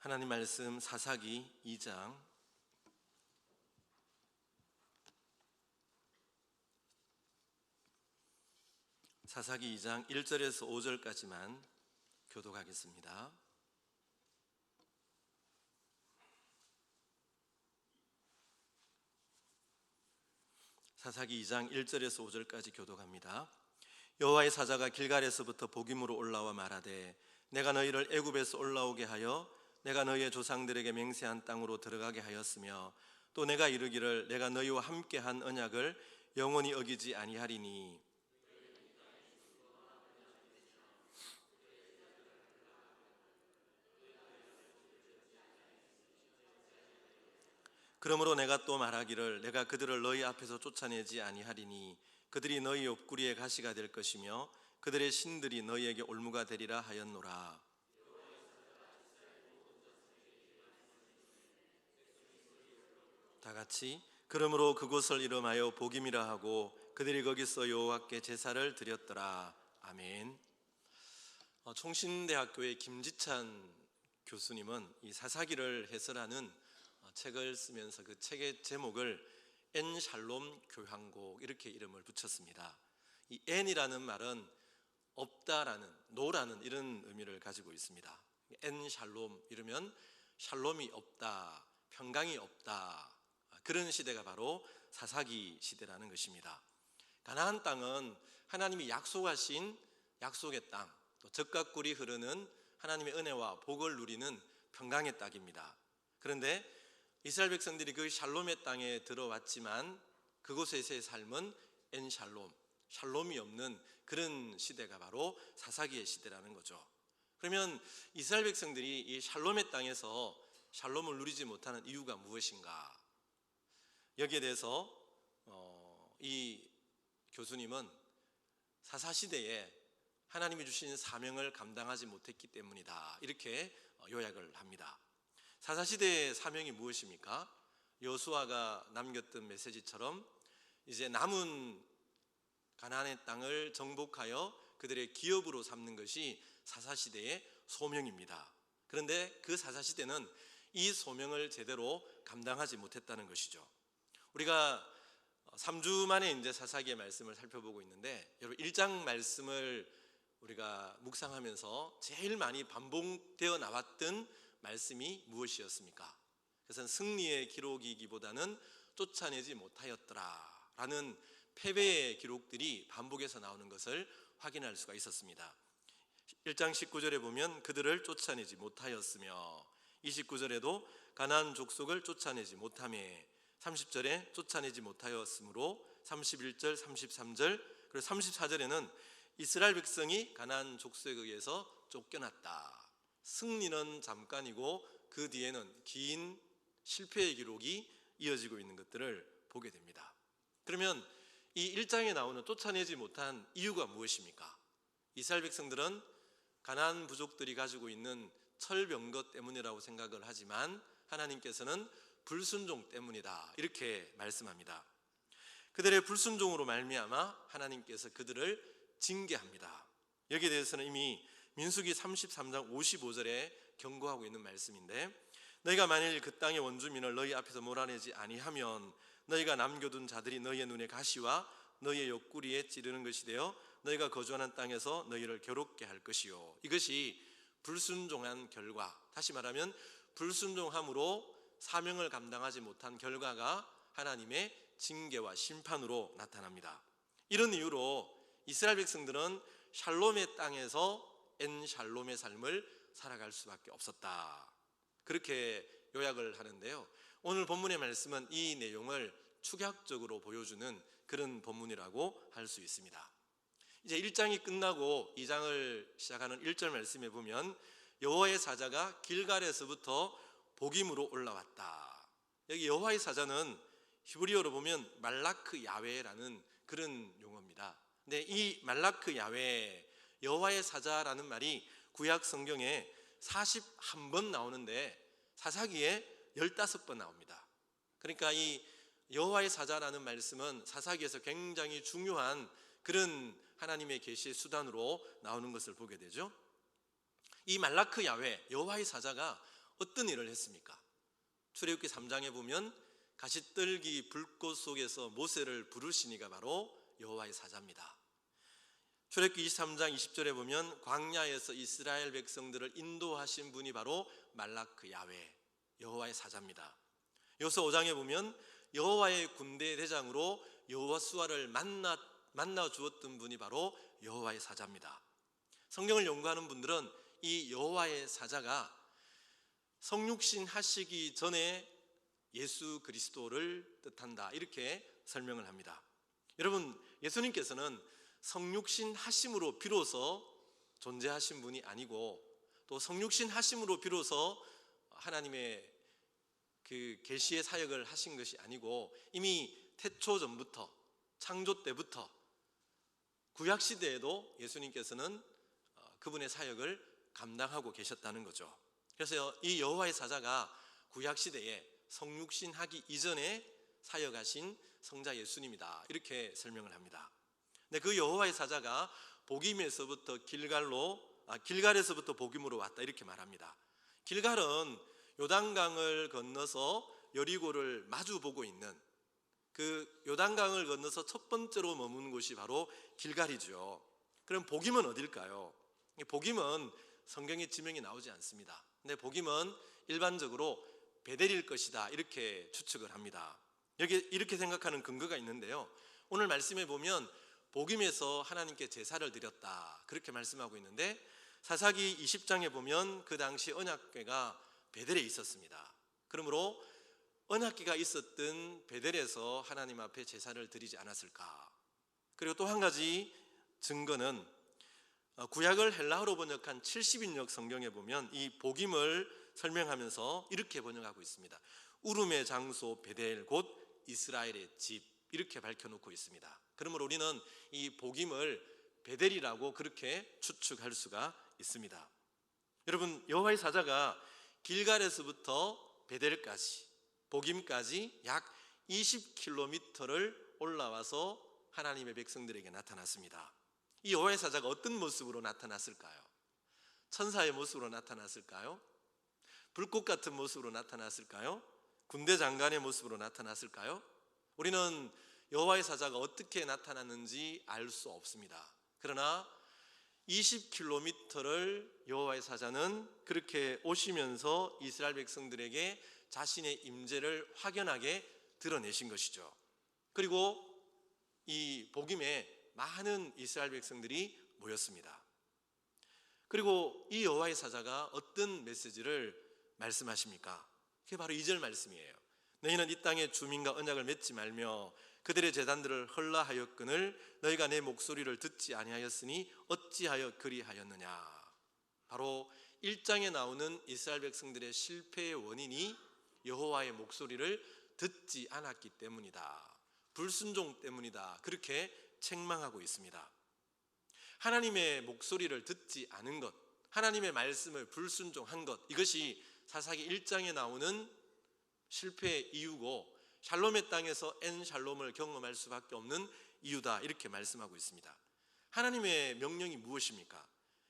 하나님 말씀 사사기 2장 사사기 2장 1절에서 5절까지만 교독하겠습니다. 사사기 2장 1절에서 5절까지 교독합니다. 여호와의 사자가 길갈에서부터 보김으로 올라와 말하되 내가 너희를 애굽에서 올라오게 하여 내가 너희의 조상들에게 맹세한 땅으로 들어가게 하였으며 또 내가 이르기를 내가 너희와 함께한 언약을 영원히 어기지 아니하리니 그러므로 내가 또 말하기를 내가 그들을 너희 앞에서 쫓아내지 아니하리니 그들이 너희 옆구리에 가시가 될 것이며 그들의 신들이 너희에게 올무가 되리라 하였노라. 다 같이 그러므로 그곳을 이름하여 보김이라 하고 그들이 거기서 여호와께 제사를 드렸더라. 아멘. 총신대학교의 김지찬 교수님은 이 사사기를 해설하는 책을 쓰면서 그 책의 제목을 엔샬롬 교향곡 이렇게 이름을 붙였습니다. 이 엔이라는 말은 없다라는, 노라는 이런 의미를 가지고 있습니다. 엔샬롬 이러면 샬롬이 없다, 평강이 없다, 그런 시대가 바로 사사기 시대라는 것입니다. 가나안 땅은 하나님이 약속하신 약속의 땅, 또 젖과 꿀이 흐르는 하나님의 은혜와 복을 누리는 평강의 땅입니다. 그런데 이스라엘 백성들이 그 샬롬의 땅에 들어왔지만 그곳에서의 삶은 엔샬롬, 샬롬이 없는 그런 시대가 바로 사사기의 시대라는 거죠. 그러면 이스라엘 백성들이 이 샬롬의 땅에서 샬롬을 누리지 못하는 이유가 무엇인가? 여기에 대해서 이 교수님은 사사시대에 하나님이 주신 사명을 감당하지 못했기 때문이다, 이렇게 요약을 합니다. 사사시대의 사명이 무엇입니까? 여호수아가 남겼던 메시지처럼 이제 남은 가나안의 땅을 정복하여 그들의 기업으로 삼는 것이 사사시대의 소명입니다. 그런데 그 사사시대는 이 소명을 제대로 감당하지 못했다는 것이죠. 우리가 3주 만에 이제 사사기의 말씀을 살펴보고 있는데, 여러분 1장 말씀을 우리가 묵상하면서 제일 많이 반복되어 나왔던 말씀이 무엇이었습니까? 그것은 승리의 기록이기보다는 쫓아내지 못하였더라 라는 패배의 기록들이 반복해서 나오는 것을 확인할 수가 있었습니다. 1장 19절에 보면 그들을 쫓아내지 못하였으며, 29절에도 가나안 족속을 쫓아내지 못하며, 30절에 쫓아내지 못하였으므로, 31절, 33절, 그리고 34절에는 이스라엘 백성이 가나안 족속에 의해서 쫓겨났다. 승리는 잠깐이고 그 뒤에는 긴 실패의 기록이 이어지고 있는 것들을 보게 됩니다. 그러면 이 1장에 나오는 쫓아내지 못한 이유가 무엇입니까? 이스라엘 백성들은 가나안 부족들이 가지고 있는 철병거 때문이라고 생각을 하지만 하나님께서는 불순종 때문이다, 이렇게 말씀합니다. 그들의 불순종으로 말미암아 하나님께서 그들을 징계합니다. 여기에 대해서는 이미 민수기 33장 55절에 경고하고 있는 말씀인데, 너희가 만일 그 땅의 원주민을 너희 앞에서 몰아내지 아니하면 너희가 남겨둔 자들이 너희의 눈에 가시와 너희의 옆구리에 찌르는 것이 되어 너희가 거주하는 땅에서 너희를 괴롭게 할 것이요. 이것이 불순종한 결과, 다시 말하면 불순종함으로 사명을 감당하지 못한 결과가 하나님의 징계와 심판으로 나타납니다. 이런 이유로 이스라엘 백성들은 샬롬의 땅에서 엔샬롬의 삶을 살아갈 수밖에 없었다, 그렇게 요약을 하는데요. 오늘 본문의 말씀은 이 내용을 축약적으로 보여주는 그런 본문이라고 할 수 있습니다. 이제 1장이 끝나고 2장을 시작하는 1절 말씀에 보면 여호와의 사자가 길갈에서부터 보김으로 올라왔다. 여기 여호와의 사자는 히브리어로 보면 말라크 야훼라는 그런 용어입니다. 근데 이 말라크 야훼, 여호와의 사자라는 말이 구약 성경에 41번 나오는데 사사기에 15번 나옵니다. 그러니까 이 여호와의 사자라는 말씀은 사사기에서 굉장히 중요한 그런 하나님의 계시의 수단으로 나오는 것을 보게 되죠. 이 말라크 야훼, 여호와의 사자가 어떤 일을 했습니까? 출애굽기 3장에 보면 가시떨기 불꽃 속에서 모세를 부르시니가 바로 여호와의 사자입니다. 출애굽기 23장 20절에 보면 광야에서 이스라엘 백성들을 인도하신 분이 바로 말라크 야훼, 여호와의 사자입니다. 여호수아 5장에 보면 여호와의 군대 대장으로 여호수아를 만나 주었던 분이 바로 여호와의 사자입니다. 성경을 연구하는 분들은 이 여호와의 사자가 성육신 하시기 전에 예수 그리스도를 뜻한다, 이렇게 설명을 합니다. 여러분, 예수님께서는 성육신 하심으로 비로소 존재하신 분이 아니고, 또 성육신 하심으로 비로소 하나님의 그 계시의 사역을 하신 것이 아니고, 이미 태초 전부터, 창조 때부터 구약 시대에도 예수님께서는 그분의 사역을 감당하고 계셨다는 거죠. 그래서 이 여호와의 사자가 구약 시대에 성육신 하기 이전에 사역하신 성자 예수님이다, 이렇게 설명을 합니다. 근데 그 여호와의 사자가 복임에서부터 길갈에서부터 복임으로 왔다, 이렇게 말합니다. 길갈은 요단강을 건너서 여리고를 마주 보고 있는, 그 요단강을 건너서 첫 번째로 머무는 곳이 바로 길갈이죠. 그럼 복임은 어딜까요? 복임은 성경에 지명이 나오지 않습니다. 근데 복임은 일반적으로 베델일 것이다, 이렇게 추측을 합니다. 여기 이렇게 생각하는 근거가 있는데요, 오늘 말씀에 보면 복임에서 하나님께 제사를 드렸다, 그렇게 말씀하고 있는데, 사사기 20장에 보면 그 당시 언약궤가 베델에 있었습니다. 그러므로 언약궤가 있었던 베델에서 하나님 앞에 제사를 드리지 않았을까. 그리고 또 한 가지 증거는 구약을 헬라어로 번역한 70인역 성경에 보면 이 복임을 설명하면서 이렇게 번역하고 있습니다. 우름의 장소 베델, 곧 이스라엘의 집, 이렇게 밝혀놓고 있습니다. 그러므로 우리는 이 복임을 베델이라고 그렇게 추측할 수가 있습니다. 여러분, 여호와의 사자가 길갈에서부터 베델까지, 복임까지 약 20km를 올라와서 하나님의 백성들에게 나타났습니다. 이 여호와의 사자가 어떤 모습으로 나타났을까요? 천사의 모습으로 나타났을까요? 불꽃 같은 모습으로 나타났을까요? 군대 장관의 모습으로 나타났을까요? 우리는 여호와의 사자가 어떻게 나타났는지 알 수 없습니다. 그러나 20km를 여호와의 사자는 그렇게 오시면서 이스라엘 백성들에게 자신의 임재를 확연하게 드러내신 것이죠. 그리고 이 복임에 많은 이스라엘 백성들이 모였습니다. 그리고 이 여호와의 사자가 어떤 메시지를 말씀하십니까? 그게 바로 2절 말씀이에요. 너희는 이 땅의 주민과 언약을 맺지 말며 그들의 제단들을 헐라하였거늘 너희가 내 목소리를 듣지 아니하였으니 어찌하여 그리하였느냐. 바로 1장에 나오는 이스라엘 백성들의 실패의 원인이 여호와의 목소리를 듣지 않았기 때문이다, 불순종 때문이다, 그렇게 책망하고 있습니다. 하나님의 목소리를 듣지 않은 것, 하나님의 말씀을 불순종한 것, 이것이 사사기 1장에 나오는 실패의 이유고 샬롬의 땅에서 엔샬롬을 경험할 수밖에 없는 이유다, 이렇게 말씀하고 있습니다. 하나님의 명령이 무엇입니까?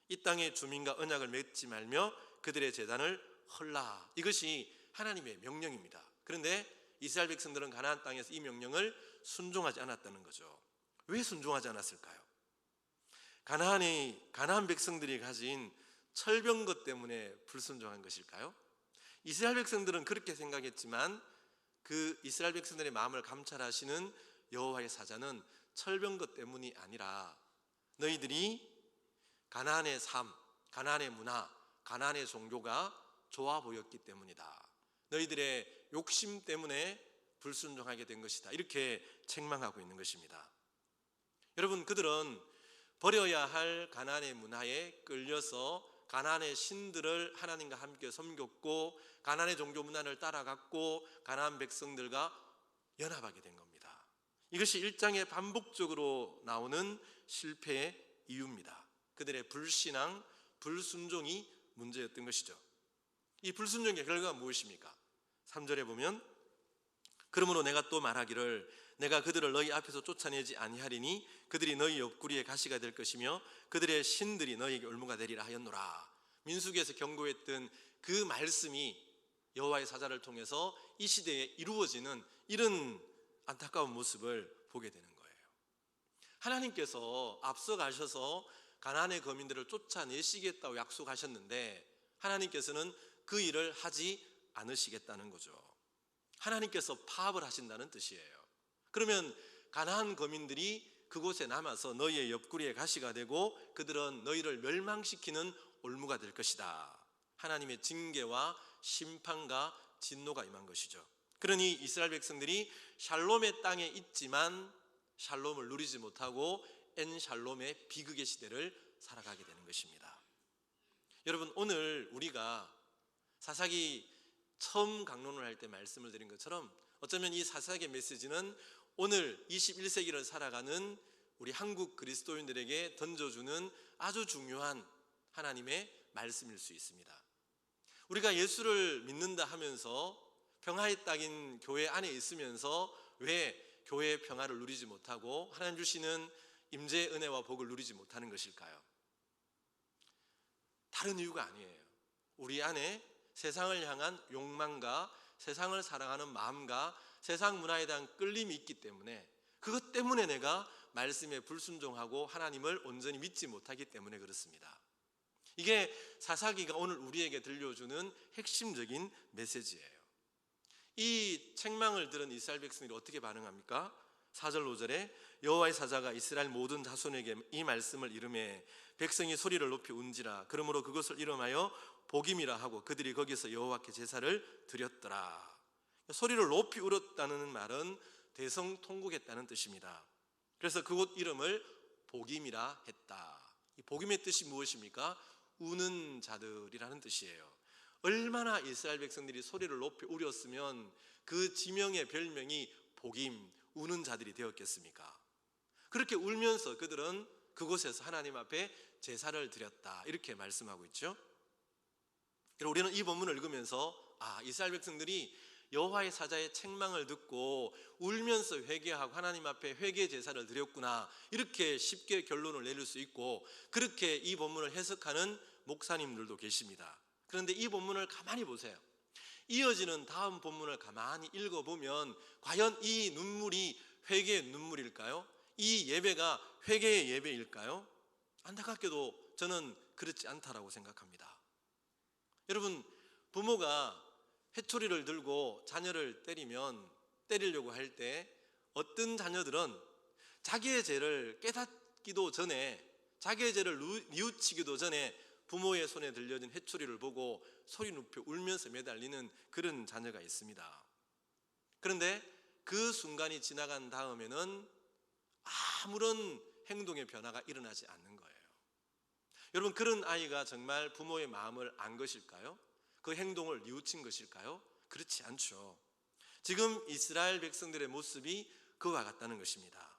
이 땅의 주민과 언약을 맺지 말며 그들의 제단을 헐라, 이것이 하나님의 명령입니다. 그런데 이스라엘 백성들은 가나안 땅에서 이 명령을 순종하지 않았다는 거죠. 왜 순종하지 않았을까요? 가나안 백성들이 가진 철병거 때문에 불순종한 것일까요? 이스라엘 백성들은 그렇게 생각했지만 그 이스라엘 백성들의 마음을 감찰하시는 여호와의 사자는 철병거 때문이 아니라 너희들이 가나안의 삶, 가나안의 문화, 가나안의 종교가 좋아 보였기 때문이다, 너희들의 욕심 때문에 불순종하게 된 것이다, 이렇게 책망하고 있는 것입니다. 여러분, 그들은 버려야 할 가나안의 문화에 끌려서 가나안의 신들을 하나님과 함께 섬겼고 가나안의 종교 문화를 따라갔고 가나안 백성들과 연합하게 된 겁니다. 이것이 1장에 반복적으로 나오는 실패의 이유입니다. 그들의 불신앙, 불순종이 문제였던 것이죠. 이 불순종의 결과가 무엇입니까? 3절에 보면 그러므로 내가 또 말하기를 내가 그들을 너희 앞에서 쫓아내지 아니하리니 그들이 너희 옆구리에 가시가 될 것이며 그들의 신들이 너희에게 올무가 되리라 하였노라. 민수기에서 경고했던 그 말씀이 여호와의 사자를 통해서 이 시대에 이루어지는 이런 안타까운 모습을 보게 되는 거예요. 하나님께서 앞서 가셔서 가나안의 거민들을 쫓아내시겠다고 약속하셨는데 하나님께서는 그 일을 하지 않으시겠다는 거죠. 하나님께서 파업을 하신다는 뜻이에요. 그러면 가나안 거민들이 그곳에 남아서 너희의 옆구리에 가시가 되고 그들은 너희를 멸망시키는 올무가 될 것이다. 하나님의 징계와 심판과 진노가 임한 것이죠. 그러니 이스라엘 백성들이 샬롬의 땅에 있지만 샬롬을 누리지 못하고 엔샬롬의 비극의 시대를 살아가게 되는 것입니다. 여러분, 오늘 우리가 사사기 처음 강론을 할 때 말씀을 드린 것처럼 어쩌면 이 사사기의 메시지는 오늘 21세기를 살아가는 우리 한국 그리스도인들에게 던져주는 아주 중요한 하나님의 말씀일 수 있습니다. 우리가 예수를 믿는다 하면서 평화의 땅인 교회 안에 있으면서 왜 교회의 평화를 누리지 못하고 하나님 주시는 임재의 은혜와 복을 누리지 못하는 것일까요? 다른 이유가 아니에요. 우리 안에 세상을 향한 욕망과 세상을 사랑하는 마음과 세상 문화에 대한 끌림이 있기 때문에, 그것 때문에 내가 말씀에 불순종하고 하나님을 온전히 믿지 못하기 때문에 그렇습니다. 이게 사사기가 오늘 우리에게 들려주는 핵심적인 메시지예요. 이 책망을 들은 이스라엘 백성들이 어떻게 반응합니까? 4절 5절에 여호와의 사자가 이스라엘 모든 자손에게 이 말씀을 이르매 백성이 소리를 높이 운지라. 그러므로 그것을 이름하여 복임이라 하고 그들이 거기서 여호와께 제사를 드렸더라. 소리를 높이 울었다는 말은 대성통곡했다는 뜻입니다. 그래서 그곳 이름을 복임이라 했다. 이 복임의 뜻이 무엇입니까? 우는 자들이라는 뜻이에요. 얼마나 이스라엘 백성들이 소리를 높이 울었으면 그 지명의 별명이 복임, 우는 자들이 되었겠습니까? 그렇게 울면서 그들은 그곳에서 하나님 앞에 제사를 드렸다, 이렇게 말씀하고 있죠. 우리는 이 본문을 읽으면서 이스라엘 백성들이 여호와의 사자의 책망을 듣고 울면서 회개하고 하나님 앞에 회개 제사를 드렸구나, 이렇게 쉽게 결론을 내릴 수 있고 그렇게 이 본문을 해석하는 목사님들도 계십니다. 그런데 이 본문을 가만히 보세요. 이어지는 다음 본문을 가만히 읽어보면 과연 이 눈물이 회개의 눈물일까요? 이 예배가 회개의 예배일까요? 안타깝게도 저는 그렇지 않다라고 생각합니다. 여러분, 부모가 회초리를 들고 자녀를 때리려고 할 때 어떤 자녀들은 자기의 죄를 깨닫기도 전에, 자기의 죄를 뉘우치기도 전에 부모의 손에 들려진 회초리를 보고 소리 높여 울면서 매달리는 그런 자녀가 있습니다. 그런데 그 순간이 지나간 다음에는 아무런 행동의 변화가 일어나지 않는 거예요. 여러분, 그런 아이가 정말 부모의 마음을 안 것일까요? 그 행동을 뉘우친 것일까요? 그렇지 않죠. 지금 이스라엘 백성들의 모습이 그와 같다는 것입니다.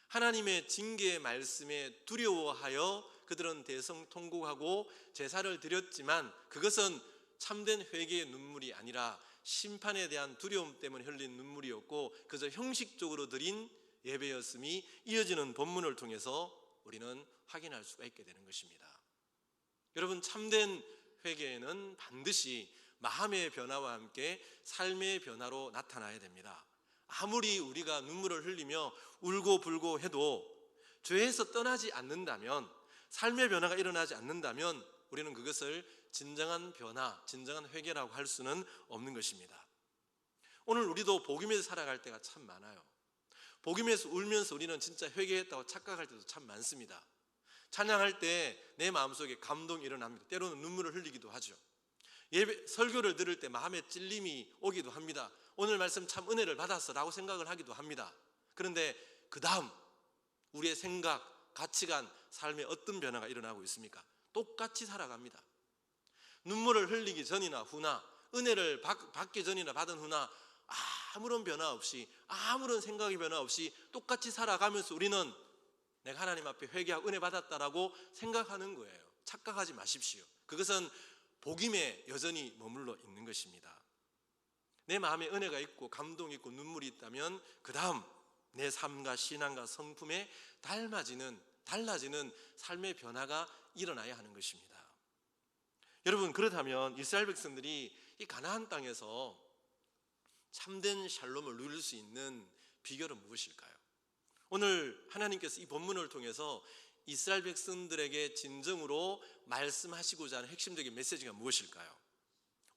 하나님의 징계의 말씀에 두려워하여 그들은 대성통곡하고 제사를 드렸지만 그것은 참된 회개의 눈물이 아니라 심판에 대한 두려움 때문에 흘린 눈물이었고 그저 형식적으로 드린 예배였음이 이어지는 본문을 통해서 우리는 확인할 수가 있게 되는 것입니다. 여러분, 참된 회개는 반드시 마음의 변화와 함께 삶의 변화로 나타나야 됩니다. 아무리 우리가 눈물을 흘리며 울고 불고 해도 죄에서 떠나지 않는다면, 삶의 변화가 일어나지 않는다면 우리는 그것을 진정한 변화, 진정한 회개라고 할 수는 없는 것입니다. 오늘 우리도 복음에서 살아갈 때가 참 많아요. 복음에서 울면서 우리는 진짜 회개했다고 착각할 때도 참 많습니다. 찬양할 때 내 마음속에 감동이 일어납니다. 때로는 눈물을 흘리기도 하죠. 예배 설교를 들을 때 마음에 찔림이 오기도 합니다. 오늘 말씀 참 은혜를 받았어 라고 생각을 하기도 합니다. 그런데 그 다음 우리의 생각, 가치관, 삶에 어떤 변화가 일어나고 있습니까? 똑같이 살아갑니다. 눈물을 흘리기 전이나 후나, 은혜를 받기 전이나 받은 후나 아무런 변화 없이, 아무런 생각의 변화 없이 똑같이 살아가면서 우리는 내가 하나님 앞에 회개하고 은혜 받았다라고 생각하는 거예요. 착각하지 마십시오. 그것은 복임에 여전히 머물러 있는 것입니다. 내 마음에 은혜가 있고 감동이 있고 눈물이 있다면 그 다음 내 삶과 신앙과 성품에 달라지는 삶의 변화가 일어나야 하는 것입니다. 여러분, 그렇다면 이스라엘 백성들이 이 가나안 땅에서 참된 샬롬을 누릴 수 있는 비결은 무엇일까요? 오늘 하나님께서 이 본문을 통해서 이스라엘 백성들에게 진정으로 말씀하시고자 하는 핵심적인 메시지가 무엇일까요?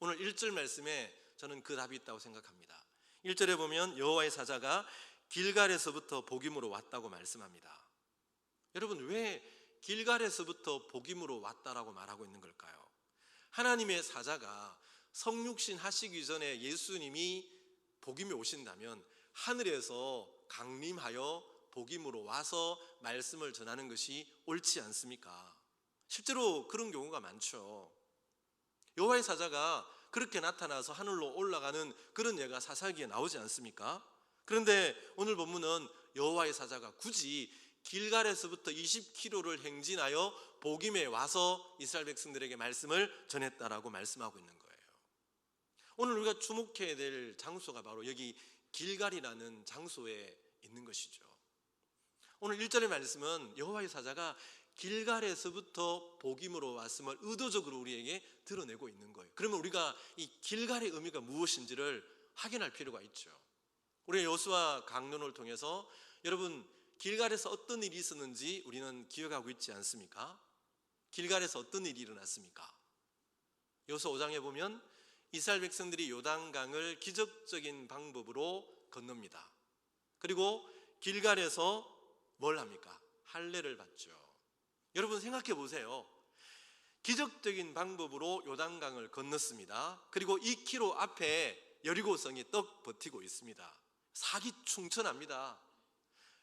오늘 1절 말씀에 저는 그 답이 있다고 생각합니다. 1절에 보면 여호와의 사자가 길갈에서부터 복임으로 왔다고 말씀합니다. 여러분, 왜 길갈에서부터 복임으로 왔다라고 말하고 있는 걸까요? 하나님의 사자가 성육신 하시기 전에 예수님이 복임에 오신다면 하늘에서 강림하여 복임으로 와서 말씀을 전하는 것이 옳지 않습니까? 실제로 그런 경우가 많죠. 여호와의 사자가 그렇게 나타나서 하늘로 올라가는 그런 예가 사사기에 나오지 않습니까? 그런데 오늘 본문은 여호와의 사자가 굳이 길갈에서부터 20km를 행진하여 복임에 와서 이스라엘 백성들에게 말씀을 전했다라고 말씀하고 있는 거예요. 오늘 우리가 주목해야 될 장소가 바로 여기 길갈이라는 장소에 있는 것이죠. 오늘 1절의 말씀은 여호와의 사자가 길갈에서부터 복임으로 왔음을 의도적으로 우리에게 드러내고 있는 거예요. 그러면 우리가 이 길갈의 의미가 무엇인지를 확인할 필요가 있죠. 우리 여호수아 강론을 통해서 여러분, 길갈에서 어떤 일이 있었는지 우리는 기억하고 있지 않습니까? 길갈에서 어떤 일이 일어났습니까? 여호수아 5장에 보면 이스라엘 백성들이 요단강을 기적적인 방법으로 건넙니다. 그리고 길갈에서 뭘 합니까? 할례를 받죠. 여러분, 생각해 보세요. 기적적인 방법으로 요단강을 건넜습니다. 그리고 2km 앞에 여리고성이 떡 버티고 있습니다. 사기충천합니다.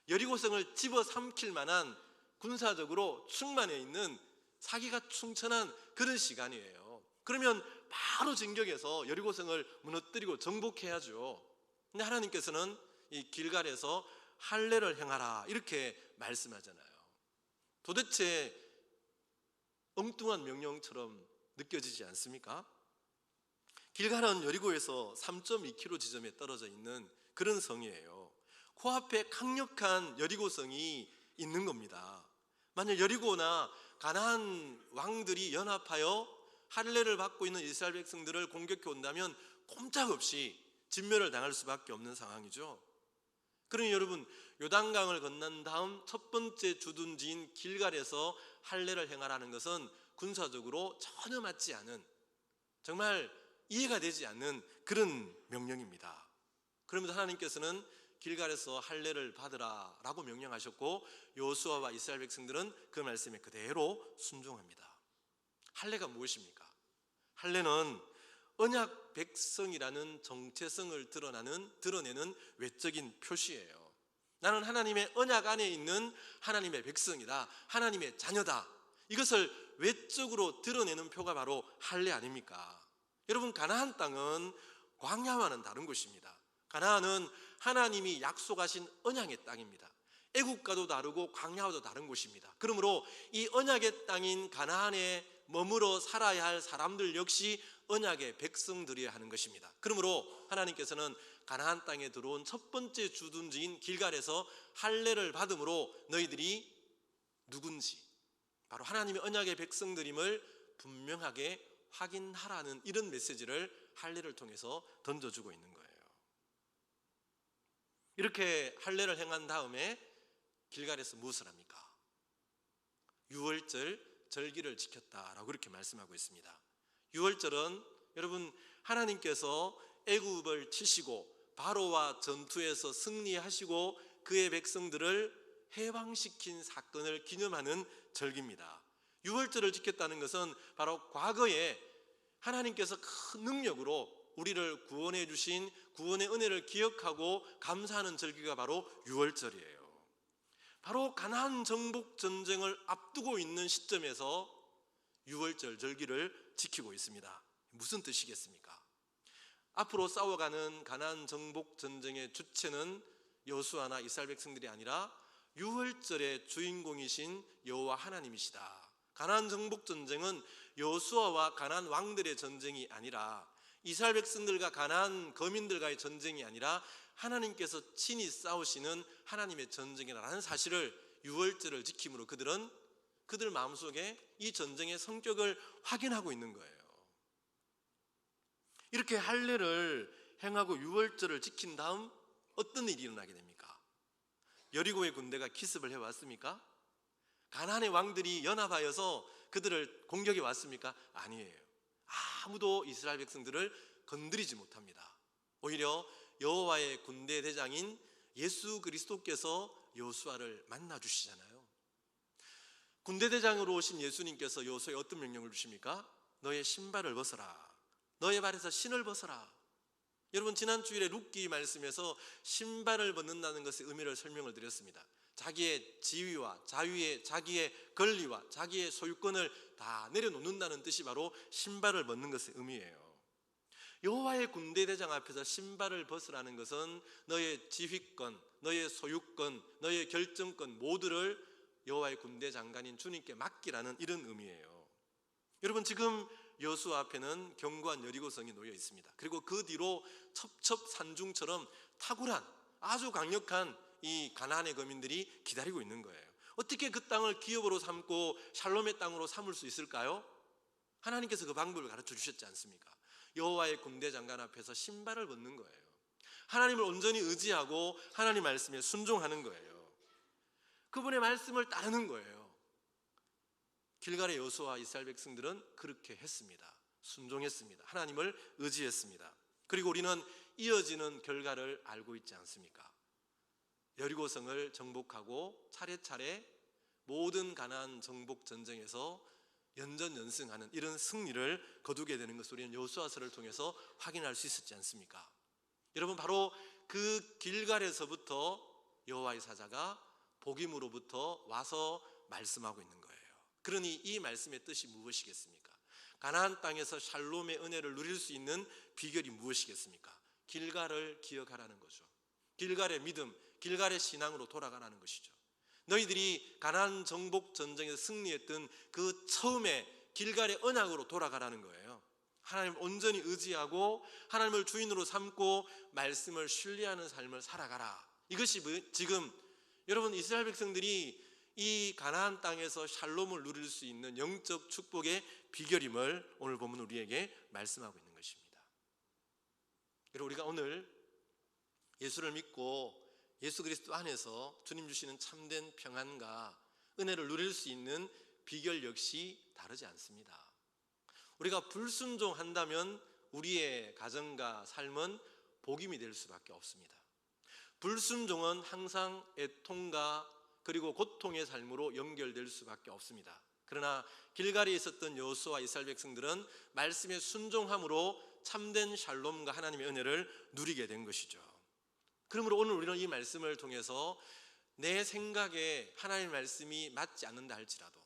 여리고성을 집어삼킬 만한 군사적으로 충만해 있는 사기가 충천한 그런 시간이에요. 그러면 바로 진격해서 여리고성을 무너뜨리고 정복해야죠. 근데 하나님께서는 이 길갈에서 할례를 행하라 이렇게 말씀하잖아요. 도대체 엉뚱한 명령처럼 느껴지지 않습니까? 길갈은 여리고에서 3.2km 지점에 떨어져 있는 그런 성이에요. 코앞에 강력한 여리고성이 있는 겁니다. 만약 여리고나 가나안 왕들이 연합하여 할례를 받고 있는 이스라엘 백성들을 공격해 온다면 꼼짝없이 진멸을 당할 수밖에 없는 상황이죠. 그러니 여러분, 요단강을 건넌 다음 첫 번째 주둔지인 길갈에서 할례를 행하라는 것은 군사적으로 전혀 맞지 않은, 정말 이해가 되지 않는 그런 명령입니다. 그러면서 하나님께서는 길갈에서 할례를 받으라 라고 명령하셨고 여호수아와 이스라엘 백성들은 그 말씀에 그대로 순종합니다. 할례가 무엇입니까? 할례는 언약 백성이라는 정체성을 드러내는 외적인 표시예요. 나는 하나님의 언약 안에 있는 하나님의 백성이다, 하나님의 자녀다, 이것을 외적으로 드러내는 표가 바로 할례 아닙니까? 여러분, 가나안 땅은 광야와는 다른 곳입니다. 가나안은 하나님이 약속하신 언약의 땅입니다. 애국과도 다르고 광야와도 다른 곳입니다. 그러므로 이 언약의 땅인 가나안에 머물러 살아야 할 사람들 역시 언약의 백성들이어야 하는 것입니다. 그러므로 하나님께서는 가나안 땅에 들어온 첫 번째 주둔지인 길갈에서 할례를 받음으로 너희들이 누군지, 바로 하나님의 언약의 백성들임을 분명하게 확인하라는 이런 메시지를 할례를 통해서 던져주고 있는 거예요. 이렇게 할례를 행한 다음에 길갈에서 무엇을 합니까? 유월절 절기를 지켰다라고 그렇게 말씀하고 있습니다. 유월절은 여러분, 하나님께서 애굽을 치시고 바로와 전투에서 승리하시고 그의 백성들을 해방시킨 사건을 기념하는 절기입니다. 유월절을 지켰다는 것은 바로 과거에 하나님께서 큰 능력으로 우리를 구원해 주신 구원의 은혜를 기억하고 감사하는 절기가 바로 유월절이에요. 바로 가나안 정복 전쟁을 앞두고 있는 시점에서 유월절 절기를 지키고 있습니다. 무슨 뜻이겠습니까? 앞으로 싸워가는 가나안 정복 전쟁의 주체는 여호수아나 이스라엘 백성들이 아니라 유월절의 주인공이신 여호와 하나님이시다. 가나안 정복 전쟁은 여호수아와 가나안 왕들의 전쟁이 아니라 이스라엘 백성들과 가나안 거민들과의 전쟁이 아니라 하나님께서 친히 싸우시는 하나님의 전쟁이라는 사실을 유월절을 지킴으로 그들은 그들 마음속에 이 전쟁의 성격을 확인하고 있는 거예요. 이렇게 할례를 행하고 유월절을 지킨 다음 어떤 일이 일어나게 됩니까? 여리고의 군대가 기습을 해왔습니까? 가나안의 왕들이 연합하여서 그들을 공격해 왔습니까? 아니에요. 아무도 이스라엘 백성들을 건드리지 못합니다. 오히려 여호와의 군대 대장인 예수 그리스도께서 여호수아를 만나 주시잖아요. 군대 대장으로 오신 예수님께서 여호수아에 어떤 명령을 주십니까? 너의 신발을 벗어라. 너의 발에서 신을 벗어라. 여러분, 지난 주일에 룻기 말씀에서 신발을 벗는다는 것의 의미를 설명을 드렸습니다. 자기의 지위와 자기의 권리와 자기의 소유권을 다 내려놓는다는 뜻이 바로 신발을 벗는 것의 의미예요. 여호와의 군대 대장 앞에서 신발을 벗으라는 것은 너의 지휘권, 너의 소유권, 너의 결정권 모두를 여호와의 군대 장관인 주님께 맡기라는 이런 의미예요. 여러분, 지금 여호수아 앞에는 견고한 여리고성이 놓여 있습니다. 그리고 그 뒤로 첩첩산중처럼 탁월한 아주 강력한 이 가나안의 거민들이 기다리고 있는 거예요. 어떻게 그 땅을 기업으로 삼고 샬롬의 땅으로 삼을 수 있을까요? 하나님께서 그 방법을 가르쳐 주셨지 않습니까? 여호와의 군대 장관 앞에서 신발을 벗는 거예요. 하나님을 온전히 의지하고 하나님 말씀에 순종하는 거예요. 그분의 말씀을 따르는 거예요. 길갈의 여호수아와 이스라엘 백성들은 그렇게 했습니다. 순종했습니다. 하나님을 의지했습니다. 그리고 우리는 이어지는 결과를 알고 있지 않습니까? 여리고성을 정복하고 차례차례 모든 가나안 정복 전쟁에서 연전연승하는 이런 승리를 거두게 되는 것을 우리는 여호수아서를 통해서 확인할 수 있었지 않습니까? 여러분, 바로 그 길갈에서부터 여호와의 사자가 복임으로부터 와서 말씀하고 있는 거예요. 그러니 이 말씀의 뜻이 무엇이겠습니까? 가나안 땅에서 샬롬의 은혜를 누릴 수 있는 비결이 무엇이겠습니까? 길갈을 기억하라는 거죠. 길갈의 믿음, 길갈의 신앙으로 돌아가라는 것이죠. 너희들이 가나안 정복 전쟁에서 승리했던 그 처음에 길갈의 언약으로 돌아가라는 거예요. 하나님을 온전히 의지하고 하나님을 주인으로 삼고 말씀을 신뢰하는 삶을 살아가라. 이것이 지금 여러분, 이스라엘 백성들이 이 가나안 땅에서 샬롬을 누릴 수 있는 영적 축복의 비결임을 오늘 본문 우리에게 말씀하고 있는 것입니다. 여러분, 우리가 오늘 예수를 믿고 예수 그리스도 안에서 주님 주시는 참된 평안과 은혜를 누릴 수 있는 비결 역시 다르지 않습니다. 우리가 불순종한다면 우리의 가정과 삶은 복임이 될 수밖에 없습니다. 불순종은 항상 애통과 그리고 고통의 삶으로 연결될 수밖에 없습니다. 그러나 길갈에 있었던 여호수아와 이스라엘 백성들은 말씀에 순종함으로 참된 샬롬과 하나님의 은혜를 누리게 된 것이죠. 그러므로 오늘 우리는 이 말씀을 통해서 내 생각에 하나님의 말씀이 맞지 않는다 할지라도,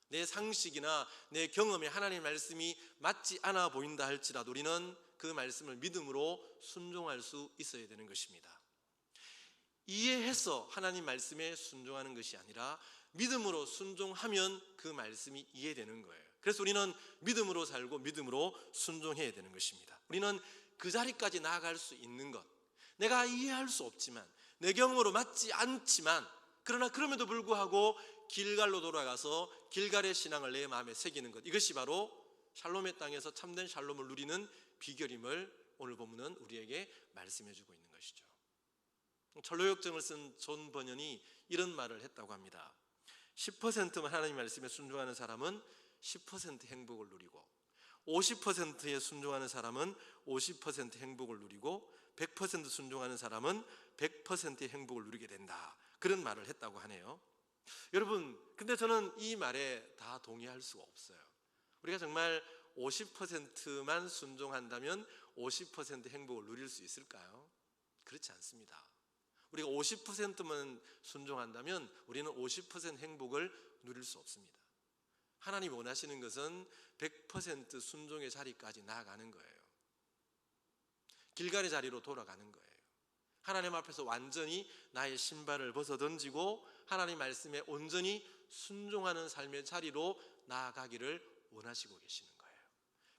내 상식이나 내 경험에 하나님의 말씀이 맞지 않아 보인다 할지라도 우리는 그 말씀을 믿음으로 순종할 수 있어야 되는 것입니다. 이해해서 하나님 말씀에 순종하는 것이 아니라 믿음으로 순종하면 그 말씀이 이해되는 거예요. 그래서 우리는 믿음으로 살고 믿음으로 순종해야 되는 것입니다. 우리는 그 자리까지 나아갈 수 있는 것, 내가 이해할 수 없지만 내 경험으로 맞지 않지만 그러나 그럼에도 불구하고 길갈로 돌아가서 길갈의 신앙을 내 마음에 새기는 것, 이것이 바로 샬롬의 땅에서 참된 샬롬을 누리는 비결임을 오늘 본문은 우리에게 말씀해 주고 있는 것이죠. 철로역정을 쓴 존 번연이 이런 말을 했다고 합니다. 10%만 하나님 말씀에 순종하는 사람은 10% 행복을 누리고 50%에 순종하는 사람은 50% 행복을 누리고 100% 순종하는 사람은 100%의 행복을 누리게 된다. 그런 말을 했다고 하네요. 여러분, 근데 저는 이 말에 다 동의할 수가 없어요. 우리가 정말 50%만 순종한다면 50% 행복을 누릴 수 있을까요? 그렇지 않습니다. 우리가 50%만 순종한다면 우리는 50% 행복을 누릴 수 없습니다. 하나님이 원하시는 것은 100% 순종의 자리까지 나아가는 거예요. 길갈의 자리로 돌아가는 거예요. 하나님 앞에서 완전히 나의 신발을 벗어던지고 하나님 말씀에 온전히 순종하는 삶의 자리로 나아가기를 원하시고 계시는 거예요.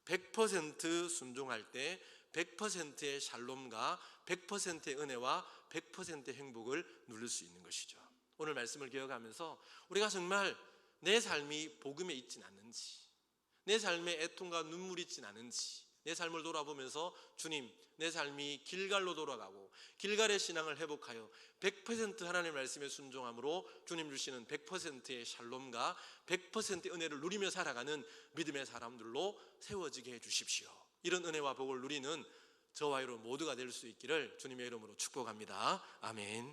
100% 순종할 때 100%의 샬롬과 100%의 은혜와 100%의 행복을 누릴 수 있는 것이죠. 오늘 말씀을 기억하면서 우리가 정말 내 삶이 복음에 있진 않는지, 내 삶에 애통과 눈물이 있진 않은지, 내 삶을 돌아보면서 주님, 내 삶이 길갈로 돌아가고 길갈의 신앙을 회복하여 100% 하나님의 말씀에 순종함으로 주님 주시는 100%의 샬롬과 100%의 은혜를 누리며 살아가는 믿음의 사람들로 세워지게 해주십시오. 이런 은혜와 복을 누리는 저와 여러분 모두가 될 수 있기를 주님의 이름으로 축복합니다. 아멘.